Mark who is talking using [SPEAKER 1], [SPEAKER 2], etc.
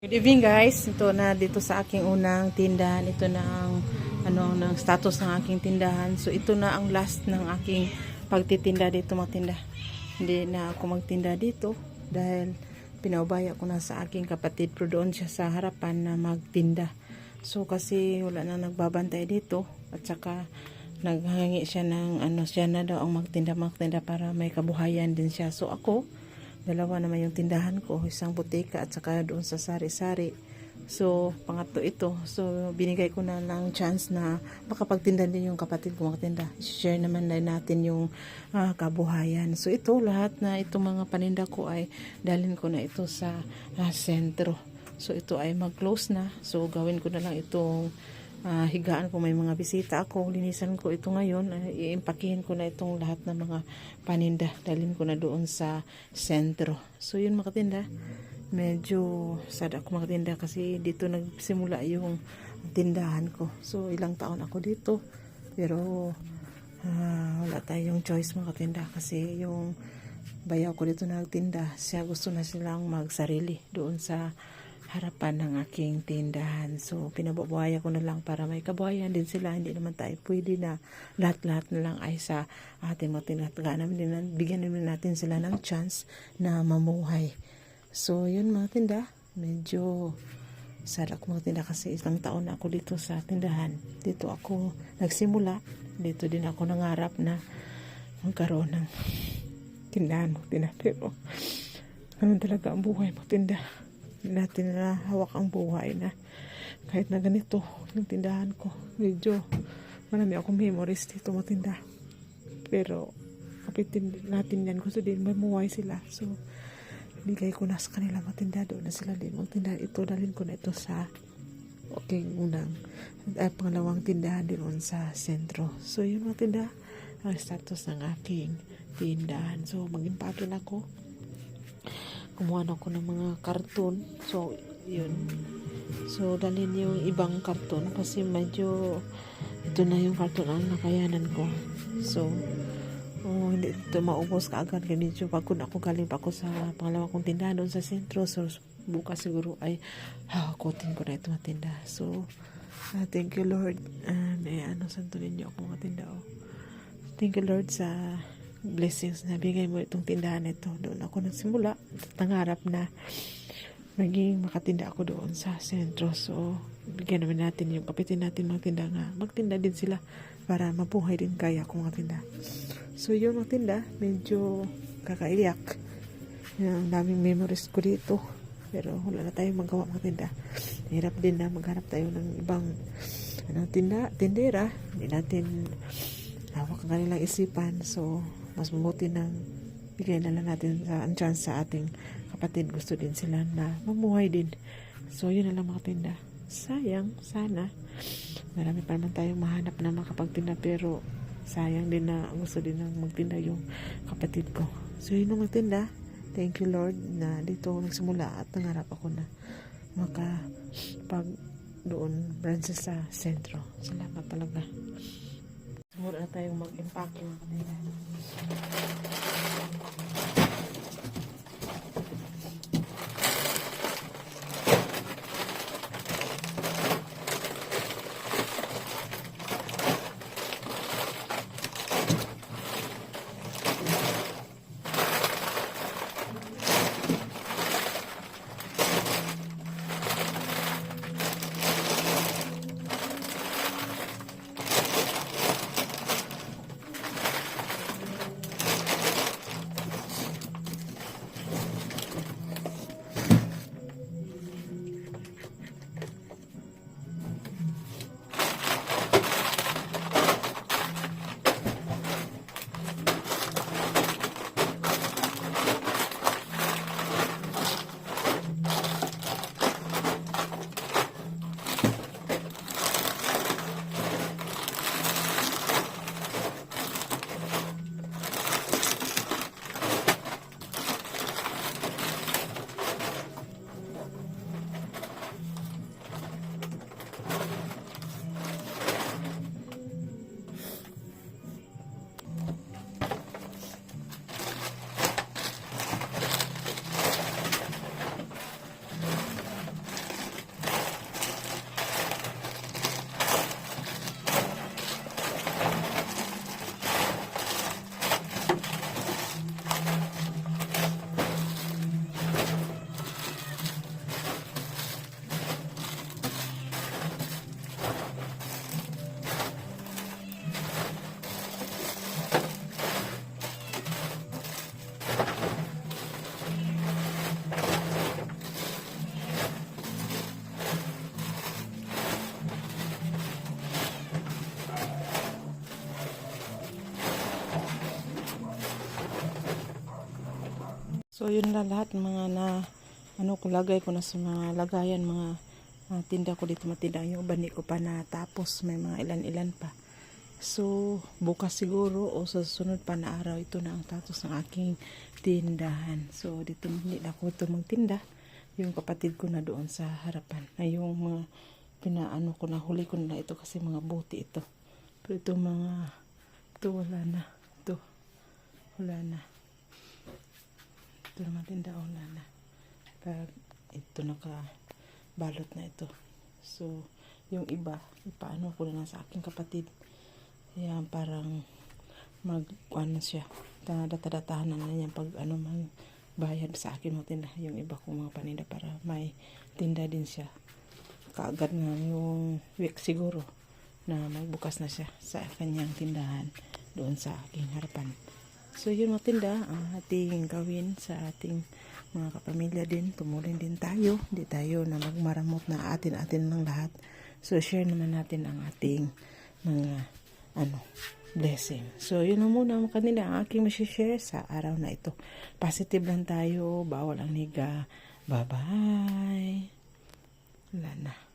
[SPEAKER 1] Good evening guys. Ito na dito sa aking unang tindahan. Ito na ang ng status ng aking tindahan. So ito na ang last ng aking pagtitinda dito magtinda. Hindi na ako magtinda dito dahil pinaubaya ko na sa aking kapatid, pero doon siya sa harapan na magtinda. So kasi wala na nagbabantay dito at saka naghangi siya ng siya na daw ang magtinda para may kabuhayan din siya. So ako, dalawa naman yung tindahan ko, isang butika at saka doon sa sari-sari. So, pangatlo ito. So, binigay ko na lang chance na makapagtinda din yung kapatid ko magtinda. Share naman na natin yung kabuhayan. So, ito, lahat na itong mga paninda ko ay dalhin ko na ito sa sentro. So, ito ay mag-close na. So, gawin ko na lang itong higaan kung may mga bisita ako, linisan ko ito ngayon, iimpakihin ko na itong lahat ng mga paninda, dalhin ko na doon sa sentro. So yun mga tinda, medyo sad ako mga tinda kasi dito nagsimula yung tindahan ko. So ilang taon ako dito, pero wala tayong choice mga tinda kasi yung bayaw ko dito nagtinda, siya gusto na silang magsarili doon sa harapan ng aking tindahan. So, pinabubuhaya ko na lang para may kabuhayan din sila. Hindi naman tayo pwede na lahat-lahat na lang ay sa ating mga tinatagaan namin. Bigyan naman natin sila ng chance na mamuhay. So, yun mga tinda. Medyo sad ako mga tinda kasi isang taon na ako dito sa tindahan. Dito ako nagsimula. Dito din ako nangarap na magkaroon ng tindahan mga tinda. Pero, ganun talaga ang buhay mga tinda. Natin na hawak ang buhay na kahit na ganito yung tindahan ko, medyo marami akong memories dito matinda, pero kapitin natin yan, gusto din mamuhay sila. So bigay ko na sa kanila matinda, doon na sila din magtinda. Ito dalhin ko na ito sa unang pangalawang tindahan doon sa sentro. So yun matinda ang status ng aking tindahan. So mag-impake na ako, kumuha na ako ng mga karton. So, yun. So, dalhin yung ibang karton kasi medyo ito na yung karton ang nakayanan ko. So, hindi ito maubos kaagad. Medyo pagod ako, galing pa ako sa pangalawa kong tindahan doon sa sentro. So, bukas siguro ay hakutin ko na ito matinda. So, thank you Lord. Santo ninyo ako matinda. Thank you Lord sa blessings na bigay mo itong tindahan ito. Doon ako nagsimula at nangarap na maging makatinda ako doon sa sentro. So bigyan naman natin yung kapitin natin magtinda nga, magtinda din sila para mabuhay din kaya kung magtinda. So yun magtinda, medyo kakaiyak. Ang daming memories ko dito, pero wala na tayong magawa magtinda. Hirap din na maghanap tayo ng ibang tindera. Hindi natin hawak ang kanilang isipan. So mas mabuti nang bigay na lang natin ang chance sa ating kapatid. Gusto din sila na mamuhay din. So yun na lang mga tinda. Sayang, sana marami pa naman tayong mahanap na makapagtinda, pero sayang din na gusto din na magtinda yung kapatid ko. So yun na magtinda. Thank you Lord na dito nagsimula at nangarap ako na makapag doon branches sa sentro. Salamat talaga. Mura na tayong mag-impake. So yun na lahat mga na ano ko lagay ko na sa mga lagayan mga tinda ko dito matinda. Yung iba ko pa na tapos may mga ilan-ilan pa. So bukas siguro o sa susunod pa na araw ito na ang status ng aking tindahan. So dito hindi na ako ito magtinda. Yung kapatid ko na doon sa harapan. Ay yung mga pinaano ko na huli ko na ito kasi mga buti ito. Pero ito mga ito wala na. Ito wala na. Ito naman tinda wala na. Pag ito nakabalot na ito. So yung iba ipaano ko na sa aking kapatid. Yan parang ano siya. Data-datahan na niya pag ano mang bayad sa akin mo tinda. Yung iba kong mga paninda para may tinda din siya. Kaagad na yung week siguro na magbukas na siya sa kanyang tindahan doon sa aking harapan. So yun mga tinda ang ating gawin sa ating mga kapamilya din. Tumulong din tayo. Hindi tayo na magmaramot na atin-atin ng lahat. So share naman natin ang ating mga blessing. So yun na muna mga kanila ang aking masishare sa araw na ito. Positive lang tayo. Bawal ang niga. Bye-bye. Wala na.